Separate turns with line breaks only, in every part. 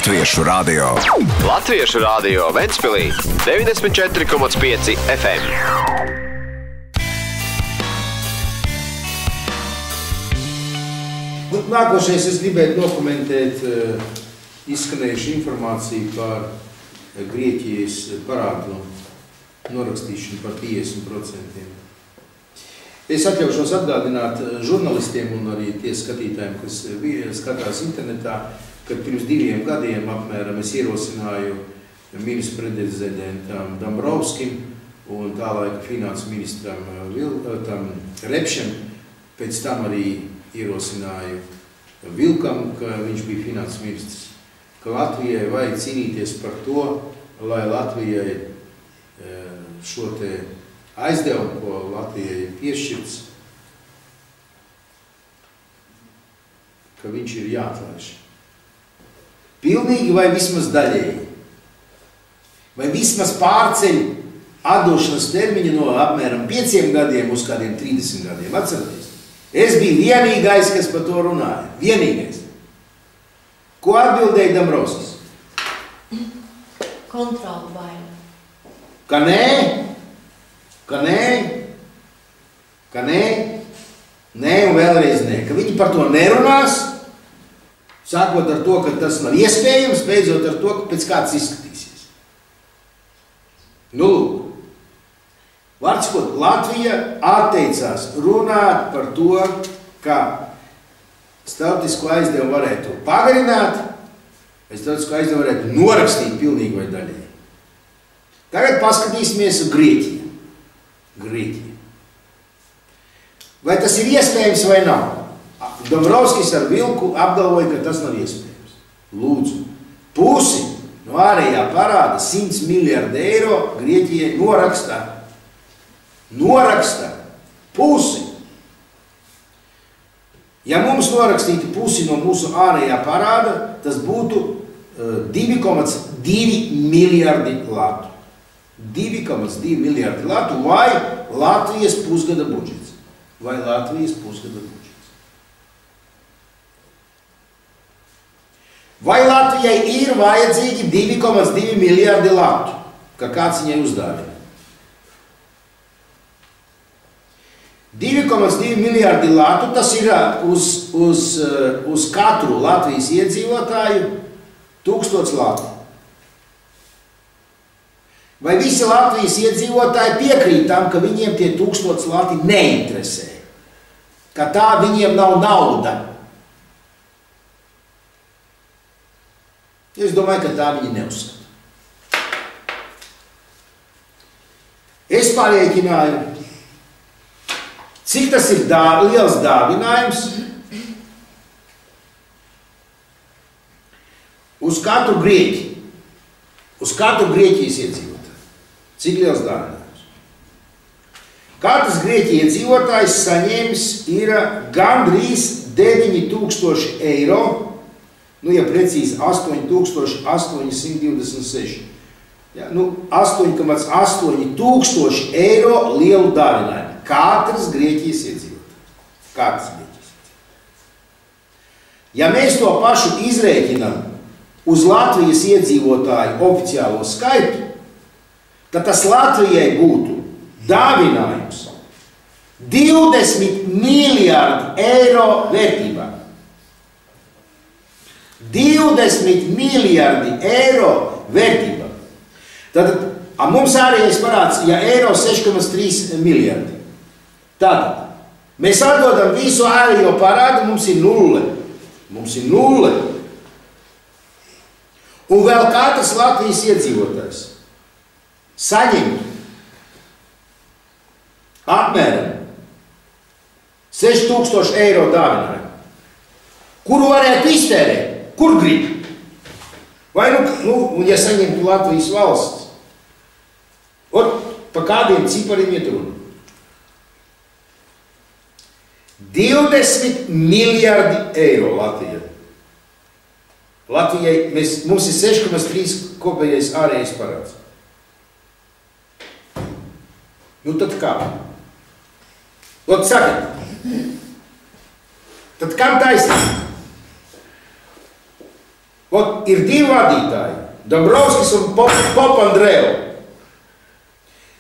Latviešu radio.
Latviešu radio Ventspilī 94,5 FM.
Nākošais es gribētu dokumentēt izskanējušu informāciju par Grieķijas parādu norakstīšanu par 50%. Es atļaušos atgādināt žurnalistiem un arī tie skatītājiem, kas skatās internetā, kad pirms 2 gadiem apmēram es ierosināju ministru prezidentam Dombrovskim un tā laika finansu ministram Repšam, pēc tam arī ierosināju Vilkam, ka viņš bija finansu ministrs, ka Latvijai vajag cīnīties par to, lai Latvijai šo te aizdevumu, ko Latvijai ir piešķirts, ka viņš ir jāatlaiž. Pilnīgi vai vismaz daļēji. Vai vismaz pārceļ atdošanas termiņu no apmēram 5 gadiem uz kādiem 30 gadiem. Atceraties? Es biju vienīgais, kas par to runāja. Vienīgais. Ko atbildēja Dombrovskis?
Kontrola baila.
Ka nē? Ka nē? Ka nē? Nē un vēlreiz nē. Ka viņi par to nerunās, sākot ar to, ka tas nav iespējams, beidzot ar to, ka pēc kāds izskatīsies. Nu, lūk. Vārds sakot, Latvija atteicās runāt par to, ka starptautisko aizdevumu varētu pagarināt, vai starptautisko aizdevumu varētu norakstīt pilnīgi vai daļēji. Tagad paskatīsimies uz Grieķiju. Grieķija. Vai tas ir iespējams vai nav? Dombrovskis ar Vilku apgalvoja, ka tas nav iespējams. Lūdzu, pusi no ārējā parāda 100 miljardi eiro Grieķijai norakstā. Noraksta pusi. Ja mums norakstītu pusi no mūsu ārējā parāda, tas būtu 2,2 miljardi latu. 2,2 miljardi latu vai Latvijas pusgada budžets. Vai Latvijas pusgada budžets. Vai Latvijai ir vajadzīgi 2,2 miljardi latu, ka kāds viņai uzdāvina? 2,2 miljardi latu, tas ir uz katru Latvijas iedzīvotāju 1000 latu. Vai visi Latvijas iedzīvotāji piekrīt tam, ka viņiem tie 1000 lati neinteresē? Ka tā viņiem nav nauda? Es domāju, ka tā viņi neuzskata. Es pārēķināju, cik tas ir liels dāvinājums uz katru Grieķi, uz katru Grieķijas iedzīvotāju. Cik liels dāvinājums? Katrs Grieķija iedzīvotājs saņēmis ir gandrīz 9000 eiro, nu, ja precīzi 8826. Ja, nu, 8,8 tūkstoši eiro lielu dāvinājumu. Katrs Grieķijas iedzīvotājs. Katrs Grieķijas iedzīvotājs. Ja mēs to pašu izrēķinām uz Latvijas iedzīvotāju oficiālo skaitu, tad tas Latvijai būtu dāvinājums 20 miljardi eiro vērtībā. 20 miljardi eiro vērtībā. Tad mums ārējais parāds, ja eiro 6,3 miljardi. Tātad, mēs atdodam visu ārējo parādu, mums ir nulle. Mums ir nulle. Un vēl katrs Latvijas iedzīvotājs saņem apmēram 6000 eiro dāvinājumu, kuru varētu iztērēt, kur grib. Vai un ja saņemtu Latvijas valsts, pa kādiem cipariem iet runa? 20 miljardi eiro Latvijai. Latvijai mums ir 6,3 kopējais ārējais parāds. Nu tad kā? Ot sakat, tad kam taisnība? Ir divi vadītāji, Dombrovskis un Papandreou.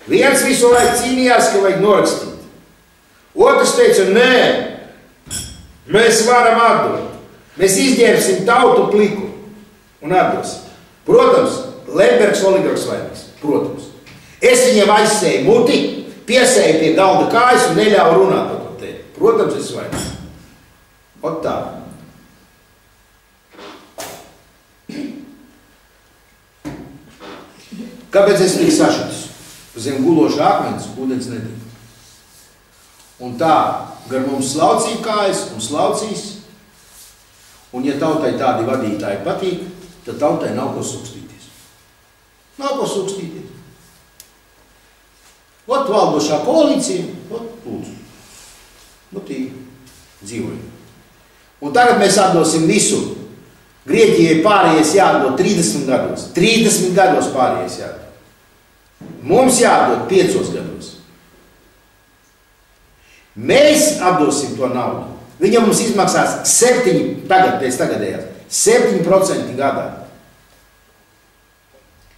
Viens visu laiku cīnījās, ka vajag norakstīt. Otrs teica, nē, mēs varam atdot. Mēs izģērbsim tautu pliku un atdosim. Protams, Lembergs oligarks vainīgs. Protams. Es viņiem aizsēju muti, piesēju pie galda kājas un neļauju runāt par to te. Protams, es vainīgs. Ot tā. Kāpēc es tiku sašutis? Zem guloša akmens ūdens netika. Un tā, gar mums slaucīja kājas un slaucīs. Un ja tautai tādi vadītāji patīk, tad tautai nav ko sukstīties. Nav ko sukstīties. Ot valdošā koalīcija, ot lūdzu. Tī dzīvojam. Un tagad mēs atdosim visu. Grieķijai pārējais jādod 30 gados. 30 gados pārējais jādod. Mums jādod 5 gados. Mēs atdosim to naudu. Viņam mums izmaksās 7%, pēc tagadējās, 7% gadā.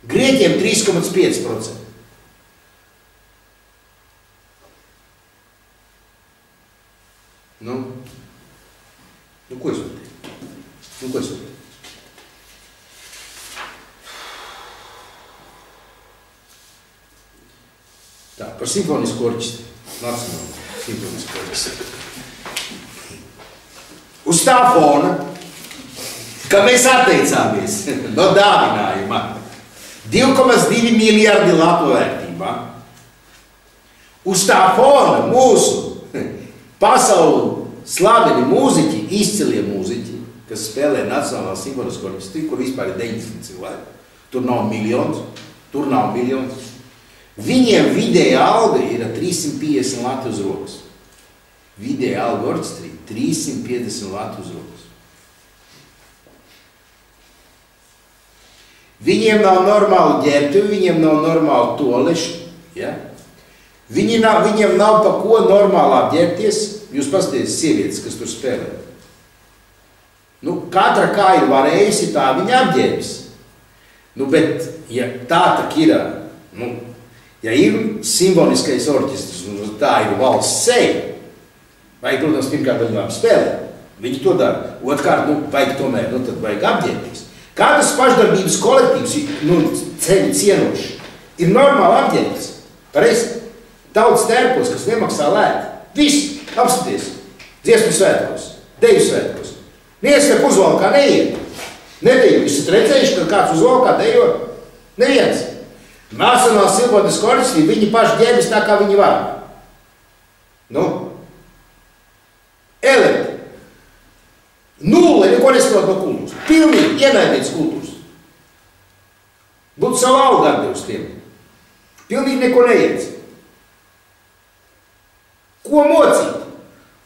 Grieķiem 3,5%. Nu, ko es varu teikt? Tā, par simfonisku orķestri. Nacionālu simfonisku orķestri. Uz tā fona, ka mēs atteicāmies no dāvinājuma 2,2 miljardi latu vērtībā. Uz tā fona mūsu pasauli slaveni mūziķi, izcilie mūziķi, kas spēlē Nacionālā simfonisku orķestri, kur vispār ir 90 cilvēki. Tur nav miljons. Viņiem vidēja alga ir 350 lati uz rokas. Vidēja alga orķestrī 350 lati uz rokas. Viņiem nav normāla ģērbtuvi, viņiem nav normāla toleša. Ja? Viņiem nav pa ko normāli apģērbties. Jūs paskatieties sievietes, kas tur spēlē. Katra kā ir varējusi, tā viņa apģērbis. Bet, ja tā tak ir, ja ir simfoniskais orķestris, tā ir valsts seja, vajag, protams, pirmkārt viņām spēlē. Viņi to dara. Otkārt, vajag tomēr, tad vajag apģērbties. Katrs pašdarbības kolektīvs, ceļu cienoši, ir normāli apģērbties. Pareizi? Tautas tērpos, kas nemaksā lēti. Visi, apskaties. Dziesmu svētkos, deju svētkos. Niesvek uzvalkā neiet. Nedeju. Jūs esat redzējuši, ka kāds uzvalkā dejo? Neviens. Nacionālā simfonisku orķestrī viņi paši ģērbjas tā, kā viņi var. Elekti. Nulle, neko nesaprot no kultūras. Pilnīgi ienaidīts kultūras. Būtu savu algu atdevis tiem. Pilnīgi neko neiec. Ko mocīt?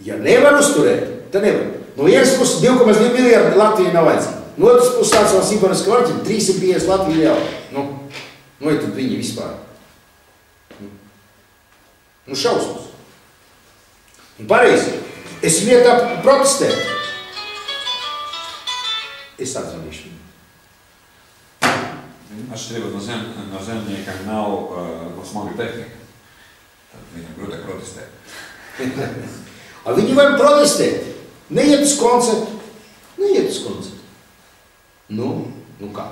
Ja nevar uzturēt, tad nevar. No vienas puses 2,2 miljardi Latvijai nav vajadzīgi. No otras puses Nacionālā simfonisku orķestri 350 Latvijai jau. Ja tad viņi vispār. Šausmas. Un pareizi, es vietā protestēju. Es atzvanīšu viņu.
Atšķirībā no zemniekiem nav smaga tehnika. Tad viņam grūtāk protestēt.
Viņi var protestēt. Neiet uz koncertu. Kā?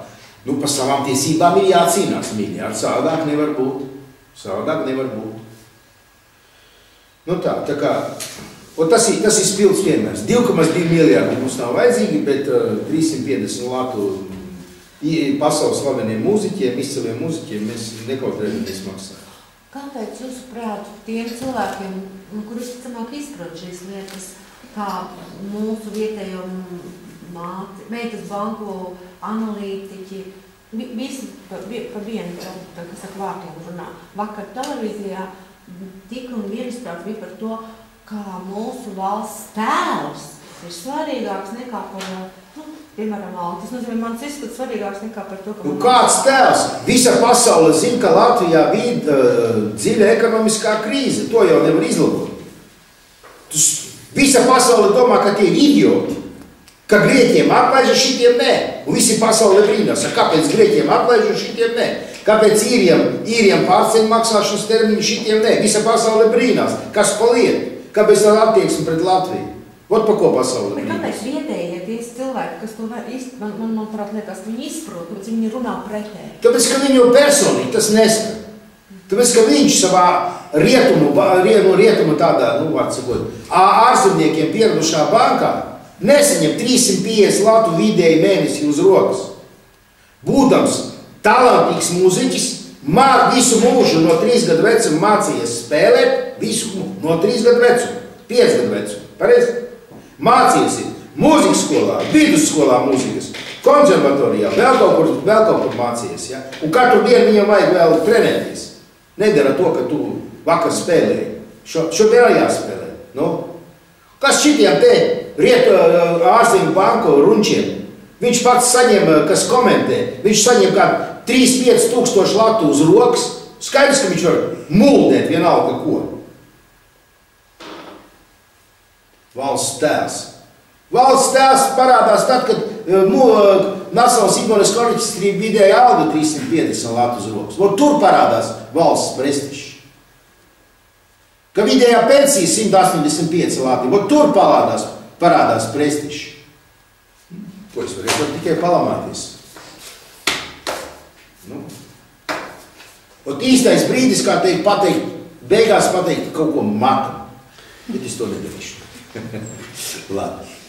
Par savām tiesībām ir jācīnās, mīļā. Savādāk nevar būt. Tā kā, tas ir spilts piemērs. 2,2 miljardi mums nav vajadzīgi, bet 350 latu pasaules slaveniem mūziķiem, izciliem mūziķiem mēs nekautrējamies maksāt.
Kāpēc jūsuprāt tiem cilvēkiem, kur visticamāk izprot šīs lietas, kā mūsu vietējo meitas banku analītiķi, visi par vienu, kas saka vārtiem runā. Vakar televīzijā tika un vienisprāt bija par to, kā mūsu valsts tēls ir svarīgāks nekā par, piemēram, valsts. Tas nozīmē, mans izskats svarīgāks nekā par to, ka...
Kāds tēls? Visa pasaule zina, ka Latvijā bija dziļa ekonomiskā krīze. To jau nevar izlabot. Visa pasaule domā, ka tie ir idioti. Ka Grieķiem atlaiž, šitiem nē. Un visi pasaulē brīnās, kāpēc Grieķiem atlaiž un šitiem nē. Kāpēc īriem pārceļu maksāšanas termiņu šitiem nē. Visa pasaulē brīnās. Kas paliek? Kāpēc tā attieksme pret Latviju? Vot pa ko pasaulē brīnās.
Kāpēc vietējie tie cilvēki, kas to manuprāt liekas, viņi izprot, kāpēc viņi runā pretēji?
Tāpēc, ka viņu personīgi tas neskar. Tāpēc, ka viņš savā rietumu tādā, ārzemniekiem pieradušā bankā nesaņem 350 latu vidēji mēnesi uz rokas. Būdams talantīgs mūziķis, visu mūžu no 3 gadu vecuma mācījies spēlēt, visu no 3 gadu vecuma, 5 gadu vecuma, pareizi? Mācījies mūzikas skolā, vidusskolā mūzikas, konservatorijā, vēl kaut kur mācījies, ja? Un katru dienu viņam vajag vēl trenēties. Nedara to, ka tu vakar spēlēji. Šodien jāspēlē. Nu? Kas šitiem te ārzemju banku runčiem? Viņš pats saņem, kas komentē, viņš saņem kā 3-5 tūkstoši latu uz rokas. Skaidrs, ka viņš var muldēt vienalga ko. Valsts tēls. Valsts tēls parādās tad, kad Nacionālās simfoniskās orķestra vidēja alga 350 latu uz rokas. Vot tur parādās valsts prestižs. Ka vidējā pensija 185 lati. Vot tur parādās prestižs. Ko es varētu tikai palamāties. Vot īstais brīdis, kā beigās pateikt kaut ko matam. Bet es to nedarīšu. Labi.